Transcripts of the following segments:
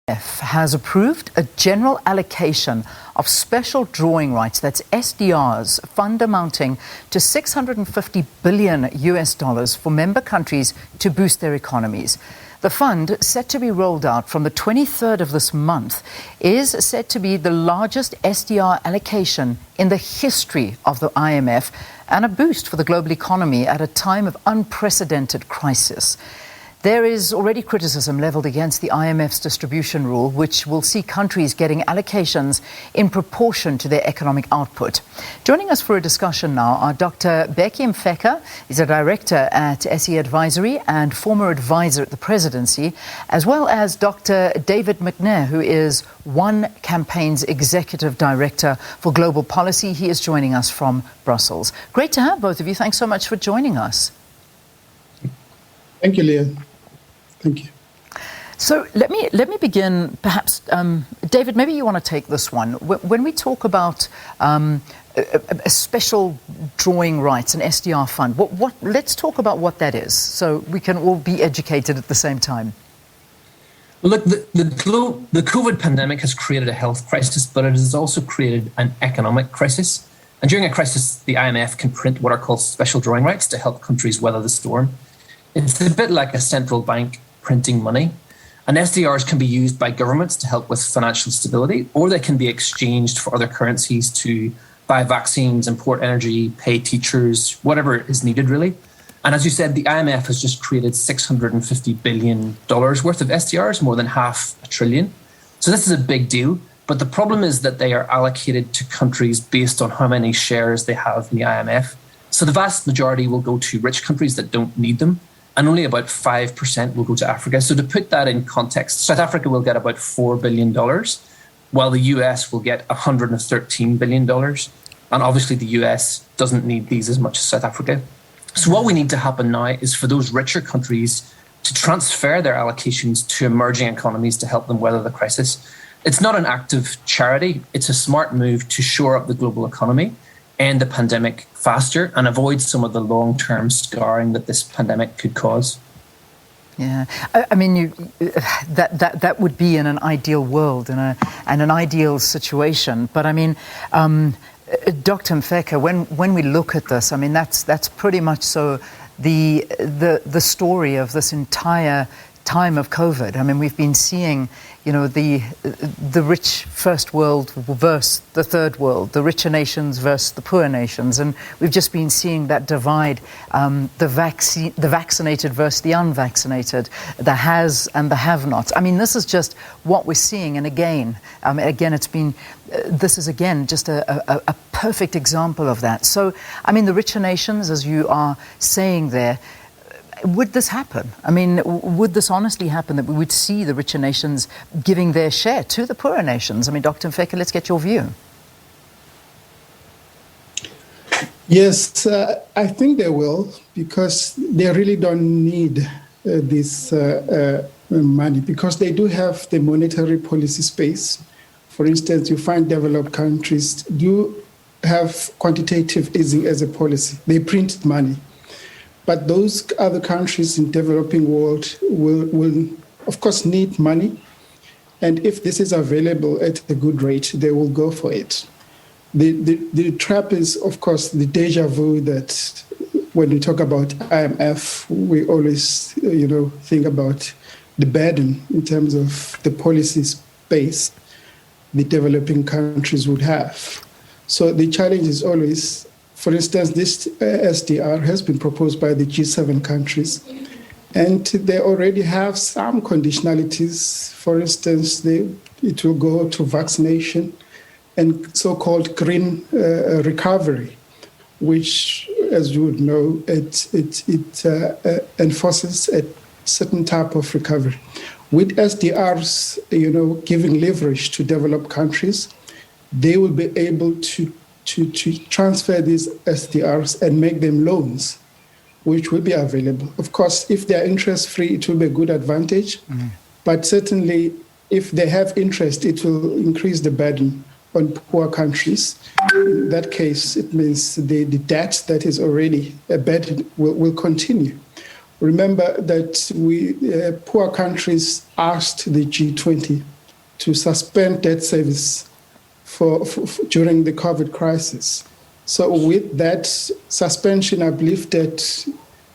IMF has approved a general allocation of special drawing rights, that's SDRs, fund amounting to $650 billion for member countries to boost their economies. The fund, set to be rolled out from the 23rd of this month, is said to be the largest SDR allocation in the history of the IMF and a boost for the global economy at a time of unprecedented crisis. There is already criticism levelled against the IMF's distribution rule, which will see countries getting allocations in proportion to their economic output. Joining us for a discussion now are Dr Bheki Mfeka. He's a director at SE Advisory and former advisor at the Presidency, as well as Dr David McNair, who is One Campaign's executive director for global policy. He is joining us from Brussels. Great to have both of you. Thanks so much for joining us. Thank you, Leah. Thank you. So let me begin, perhaps, David, maybe you want to take this one. When we talk about a special drawing rights, an SDR fund, let's talk about what that is so we can all be educated at the same time. Look, the COVID pandemic has created a health crisis, but it has also created an economic crisis. And during a crisis, the IMF can print what are called special drawing rights to help countries weather the storm. It's a bit like a central bank printing money. And SDRs can be used by governments to help with financial stability, or they can be exchanged for other currencies to buy vaccines, import energy, pay teachers, whatever is needed, really. And as you said, the IMF has just created $650 billion worth of SDRs, more than $500 billion. So this is a big deal. But the problem is that they are allocated to countries based on how many shares they have in the IMF. So the vast majority will go to rich countries that don't need them, and only about 5% will go to Africa. So to put that in context, South Africa will get about $4 billion, while the US will get $113 billion. And obviously the US doesn't need these as much as South Africa. So what we need to happen now is for those richer countries to transfer their allocations to emerging economies to help them weather the crisis. It's not an act of charity. It's a smart move to shore up the global economy, end the pandemic faster, and avoid some of the long-term scarring that this pandemic could cause. Yeah, I mean, that would be in an ideal world and an ideal situation. But I mean, Dr Mfeka, when we look at this, I mean, that's pretty much so the story of this entire time of COVID. I mean, we've been seeing, you know, the rich first world versus the third world, the richer nations versus the poor nations, and we've just been seeing that divide, the vaccinated versus the unvaccinated, the has and the have-nots. I mean, this is just what we're seeing, and again, it's been. This is again just a perfect example of that. So, I mean, the richer nations, as you are saying there. Would this happen? I mean, would this honestly happen, that we would see the richer nations giving their share to the poorer nations? I mean, Dr Mfeka, let's get your view. Yes, I think they will, because they really don't need this money, because they do have the monetary policy space. For instance, you find developed countries do have quantitative easing as a policy. They print money. But those other countries in developing world will of course need money. And if this is available at a good rate, they will go for it. The trap is, of course, the deja vu that when we talk about IMF, we always, think about the burden in terms of the policy space the developing countries would have. So the challenge is always, for instance, this SDR has been proposed by the G7 countries, and they already have some conditionalities. For instance, it will go to vaccination and so-called green recovery, which, as you would know, it enforces a certain type of recovery. With SDRs, giving leverage to developed countries, they will be able to transfer these SDRs and make them loans, which will be available. Of course, if they're interest-free, it will be a good advantage. Mm-hmm. But certainly, if they have interest, it will increase the burden on poor countries. In that case, it means the debt that is already a burden will continue. Remember that poor countries asked the G20 to suspend debt service for during the COVID crisis. So with that suspension uplifted,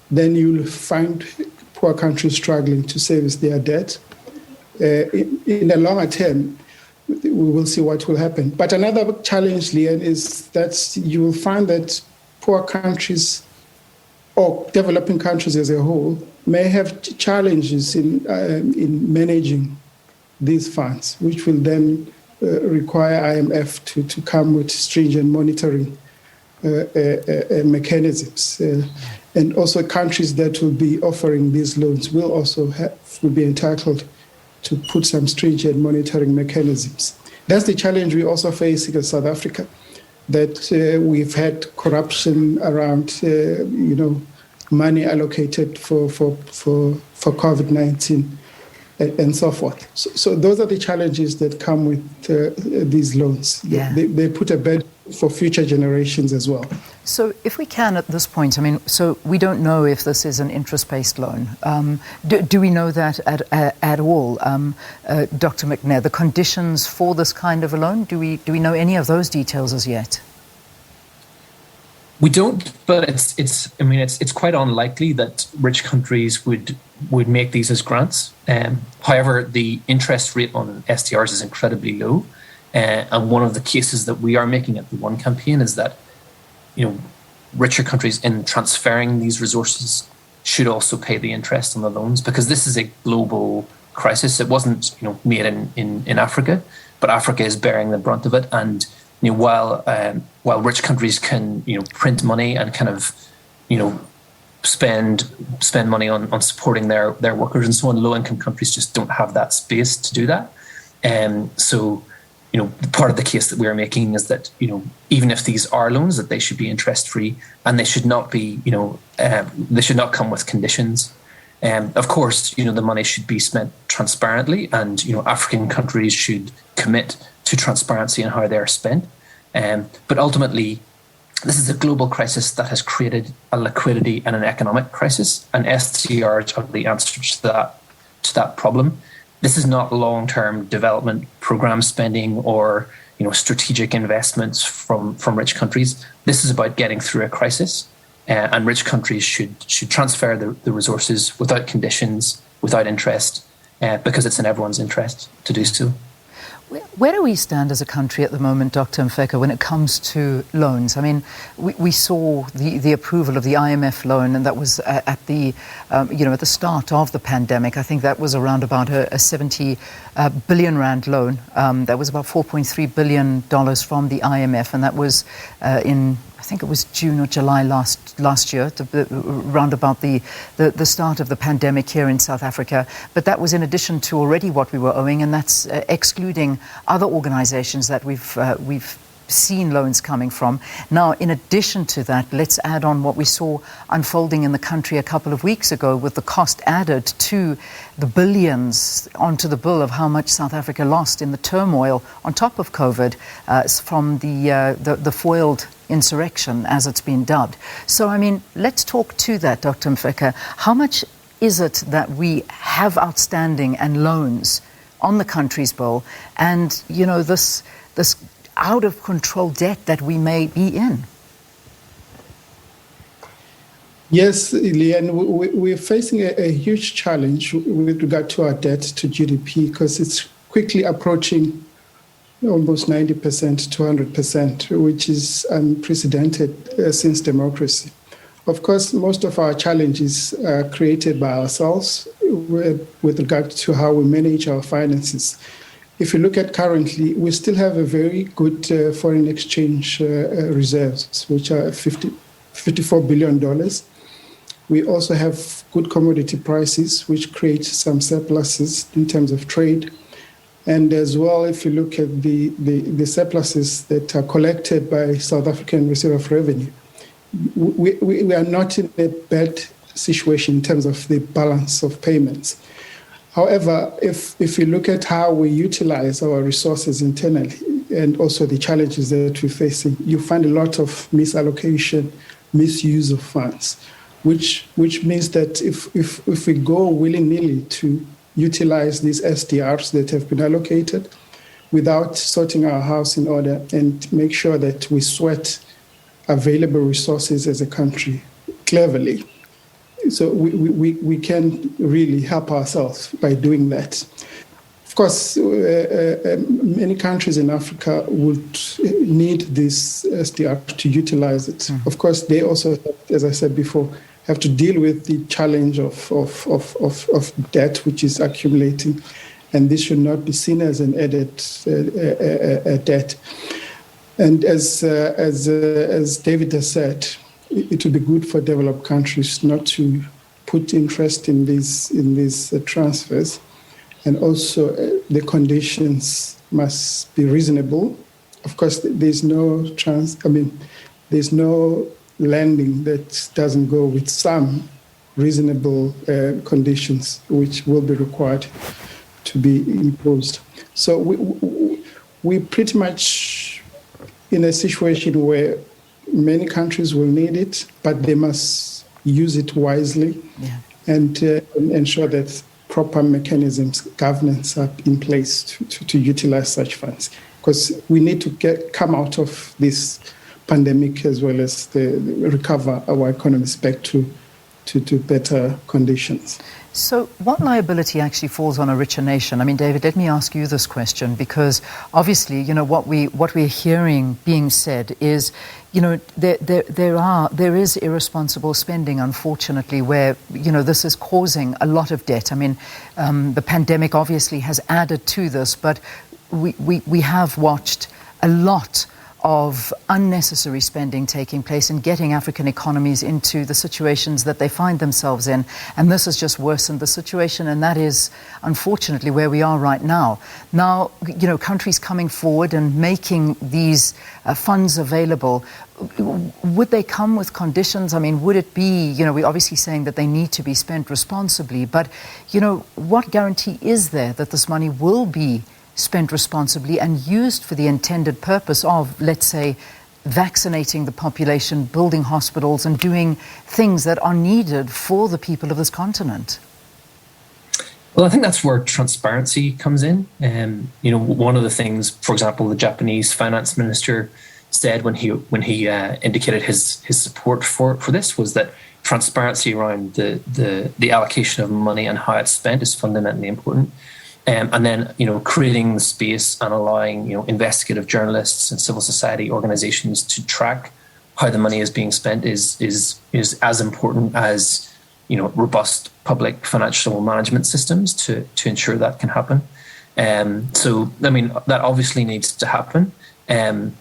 then you'll find poor countries struggling to service their debt. In the longer term, we will see what will happen. But another challenge, Leanne, is that you will find that poor countries or developing countries as a whole may have challenges in managing these funds, which will then require IMF to come with stringent monitoring mechanisms. And also countries that will be offering these loans will be entitled to put some stringent monitoring mechanisms. That's the challenge we also face in South Africa, that we've had corruption around, money allocated for COVID-19 and so forth. So those are the challenges that come with these loans. Yeah. They put a bed for future generations as well. So if we can at this point, so we don't know if this is an interest-based loan. Do we know that at all? Dr. McNair, the conditions for this kind of a loan, do we know any of those details as yet? We don't, but it's quite unlikely that rich countries would make these as grants. However, the interest rate on SDRs is incredibly low. And one of the cases that we are making at the One campaign is that, richer countries in transferring these resources should also pay the interest on the loans, because this is a global crisis. It wasn't, made in Africa, but Africa is bearing the brunt of it. And while rich countries can print money and kind of spend money on supporting their workers and so on, low income countries just don't have that space to do that. So part of the case that we are making is that even if these are loans, that they should be interest free, and they should not be they should not come with conditions. Of course, the money should be spent transparently, and African countries should commit to transparency in how they are spent. But ultimately, this is a global crisis that has created a liquidity and an economic crisis, and SDRs are the answer to that problem. This is not long-term development program spending or strategic investments from rich countries. This is about getting through a crisis, and rich countries should transfer the resources without conditions, without interest, because it's in everyone's interest to do so. Where do we stand as a country at the moment, Dr. Mfeka, when it comes to loans? We saw the approval of the IMF loan, and that was at the start of the pandemic. I think that was around about a 70 billion rand loan. That was about $4.3 billion from the IMF, and that was I think it was June or July last year, round about the start of the pandemic here in South Africa. But that was in addition to already what we were owing, and that's excluding other organizations that we've seen loans coming from. Now, in addition to that, let's add on what we saw unfolding in the country a couple of weeks ago, with the cost added to the billions onto the bill of how much South Africa lost in the turmoil on top of COVID from the foiled insurrection, as it's been dubbed. So, let's talk to that, Dr. Mfeka. How much is it that we have outstanding and loans on the country's bill, and this out of control debt that we may be in? Yes, Leanne, we're facing a huge challenge with regard to our debt to GDP, because it's quickly approaching almost 90% to 100%, which is unprecedented since democracy. Of course, most of our challenges are created by ourselves with regard to how we manage our finances. If you look at currently, we still have a very good foreign exchange reserves, which are $54 billion. We also have good commodity prices, which create some surpluses in terms of trade. And as well, if you look at the surpluses that are collected by South African Receipt of Revenue, we are not in a bad situation in terms of the balance of payments. However, if you look at how we utilize our resources internally and also the challenges that we're facing, you find a lot of misallocation, misuse of funds, which means that if we go willy-nilly to utilize these SDRs that have been allocated, without sorting our house in order and make sure that we sweat available resources as a country cleverly. So we can really help ourselves by doing that. Of course, many countries in Africa would need this SDR to utilize it. Of course, they also, as I said before, have to deal with the challenge of debt which is accumulating, and this should not be seen as an added debt. And as David has said, it would be good for developed countries not to put interest in these transfers. And also, the conditions must be reasonable. Of course, there's no lending that doesn't go with some reasonable conditions, which will be required to be imposed. So we pretty much in a situation where many countries will need it, but they must use it wisely and ensure that proper mechanisms, governance are in place to utilize such funds. Because we need to come out of this pandemic as well as recover our economies back to better conditions. So what liability actually falls on a richer nation? I mean, David, let me ask you this question, because obviously, what we're hearing being said is, there is irresponsible spending, unfortunately, where, this is causing a lot of debt. I mean, the pandemic obviously has added to this, but we have watched a lot of unnecessary spending taking place and getting African economies into the situations that they find themselves in. And this has just worsened the situation, and that is unfortunately where we are right now. Now, countries coming forward and making these funds available, would they come with conditions? I mean, would it be, we're obviously saying that they need to be spent responsibly, but, what guarantee is there that this money will be spent responsibly and used for the intended purpose of, let's say, vaccinating the population, building hospitals, and doing things that are needed for the people of this continent? Well, I think that's where transparency comes in. One of the things, for example, the Japanese finance minister said when he indicated his support for this was that transparency around the allocation of money and how it's spent is fundamentally important. And then, creating the space and allowing, investigative journalists and civil society organizations to track how the money is being spent is as important as, robust public financial management systems to ensure that can happen. That obviously needs to happen. And,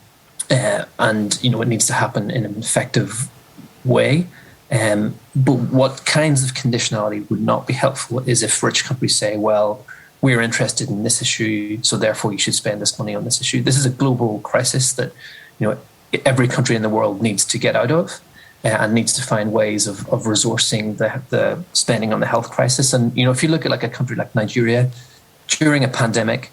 it needs to happen in an effective way. But what kinds of conditionality would not be helpful is if rich countries say, well, we're interested in this issue, so therefore you should spend this money on this issue. This is a global crisis that every country in the world needs to get out of and needs to find ways of resourcing the spending on the health crisis. And if you look at like a country like Nigeria, during a pandemic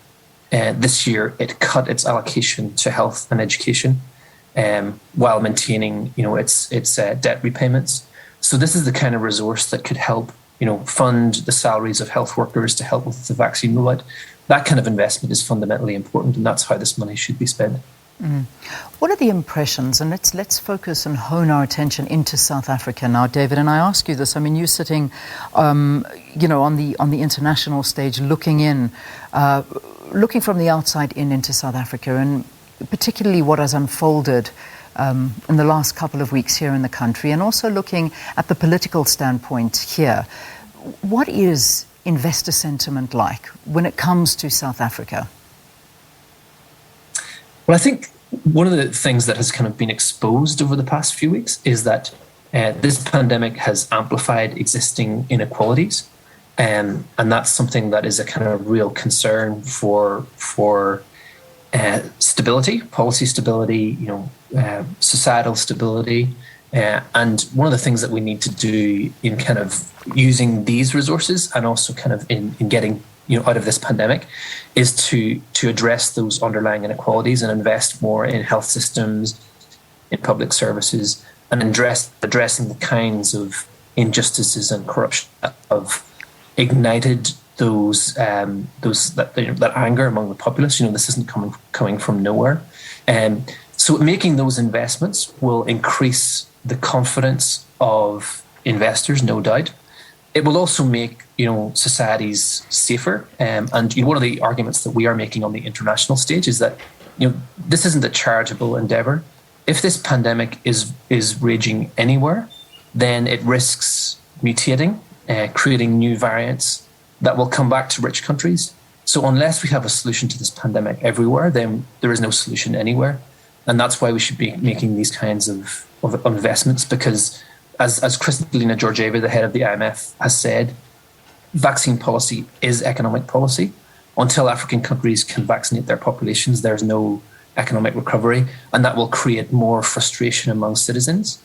this year, it cut its allocation to health and education while maintaining its debt repayments. So this is the kind of resource that could help fund the salaries of health workers to help with the vaccine rollout. That kind of investment is fundamentally important, and that's how this money should be spent. What are the impressions? And let's focus and hone our attention into South Africa now, David. And I ask you this. I mean, you're sitting, on the international stage, looking from the outside into South Africa, and particularly what has unfolded in the last couple of weeks here in the country, and also looking at the political standpoint here. What is investor sentiment like when it comes to South Africa? Well, I think one of the things that has kind of been exposed over the past few weeks is that this pandemic has amplified existing inequalities. And that's something that is a kind of real concern for stability, policy stability, societal stability. And one of the things that we need to do in kind of using these resources and also kind of in getting out of this pandemic is to address those underlying inequalities and invest more in health systems, in public services, and addressing the kinds of injustices and corruption that have ignited that anger among the populace. This isn't coming from nowhere. So making those investments will increase the confidence of investors, no doubt. It will also make societies safer. And one of the arguments that we are making on the international stage is that this isn't a charitable endeavor. If this pandemic is raging anywhere, then it risks mutating, creating new variants that will come back to rich countries. So unless we have a solution to this pandemic everywhere, then there is no solution anywhere. And that's why we should be making these kinds of investments, because as Kristalina Georgieva, the head of the IMF, has said, vaccine policy is economic policy. Until African countries can vaccinate their populations, there's no economic recovery, and that will create more frustration among citizens,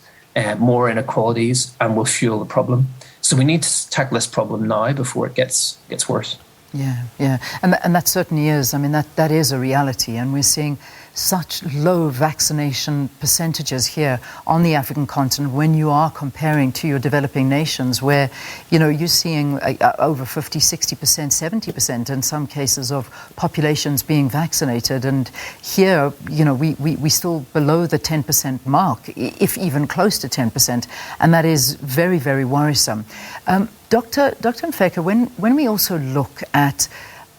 more inequalities, and will fuel the problem. So we need to tackle this problem now before it gets worse. Yeah. And that certainly is. I mean, that is a reality. And we're seeing such low vaccination percentages here on the African continent when you are comparing to your developing nations where, you're seeing over 50, 60%, 70% in some cases of populations being vaccinated. And here, we still below the 10% mark, if even close to 10%. And that is very, very worrisome. Dr. Mfeka, when we also look at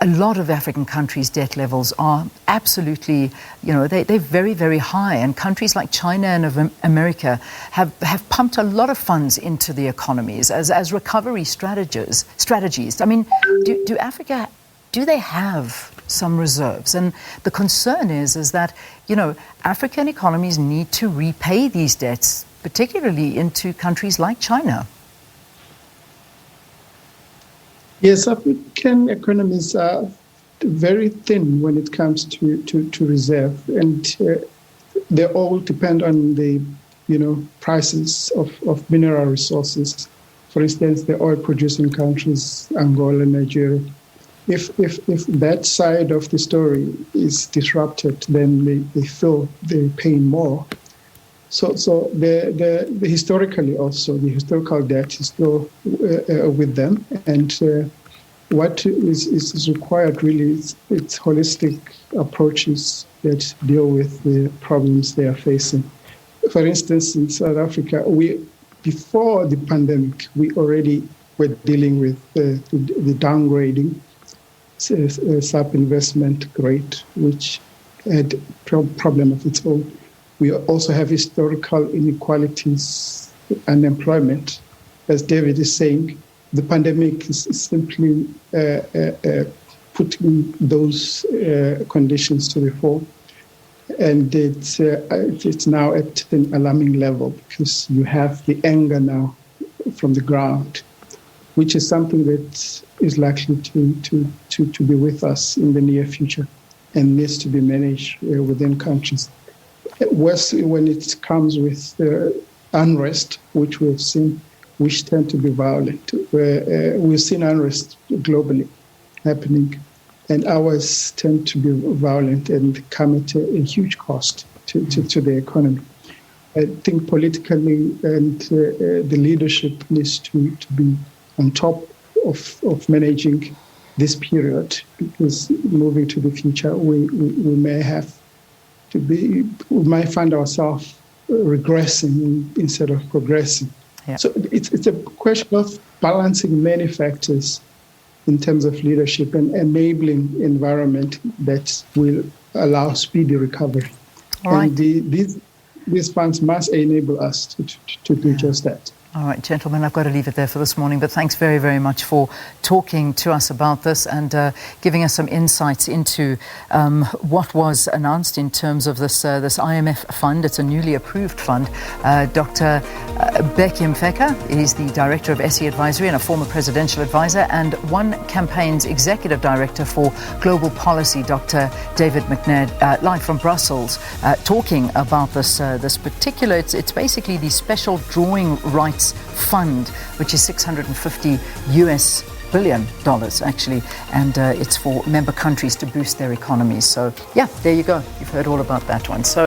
a lot of African countries' debt levels are absolutely, they're very, very high. And countries like China and America have pumped a lot of funds into the economies as recovery strategies. I mean, do Africa, do they have some reserves? And the concern is that, African economies need to repay these debts, particularly into countries like China. Yes, African economies are very thin when it comes to reserve, and they all depend on the prices of mineral resources. For instance, the oil-producing countries, Angola, Nigeria. If that side of the story is disrupted, then they feel they're paying more. So the historically also, the historical debt is still with them. And what is required really is it's holistic approaches that deal with the problems they are facing. For instance, in South Africa, before the pandemic, we already were dealing with the downgrading, sub-investment grade, which had a problem of its own. We also have historical inequalities, unemployment. As David is saying, the pandemic is simply putting those conditions to the fore. And it's now at an alarming level because you have the anger now from the ground, which is something that is likely to be with us in the near future and needs to be managed within countries. Worse when it comes with unrest, which we've seen, which tend to be violent. We've seen unrest globally happening, and ours tend to be violent and come at a huge cost to the economy. I think politically and the leadership needs to be on top of managing this period, because moving to the future, we may have we might find ourselves regressing instead of progressing. Yeah. So it's a question of balancing many factors in terms of leadership and enabling environment that will allow speedy recovery. All right. And these funds must enable us to do just that. All right, gentlemen, I've got to leave it there for this morning, but thanks very, very much for talking to us about this and giving us some insights into what was announced in terms of this IMF fund. It's a newly approved fund. Dr Bheki Mfeka is the director of SE Advisory and a former presidential advisor, and One Campaign's executive director for global policy, Dr David McNair, live from Brussels, talking about this particular, it's basically the special drawing rights fund, which is $650 billion actually, and it's for member countries to boost their economies. So yeah, there you go. You've heard all about that one. So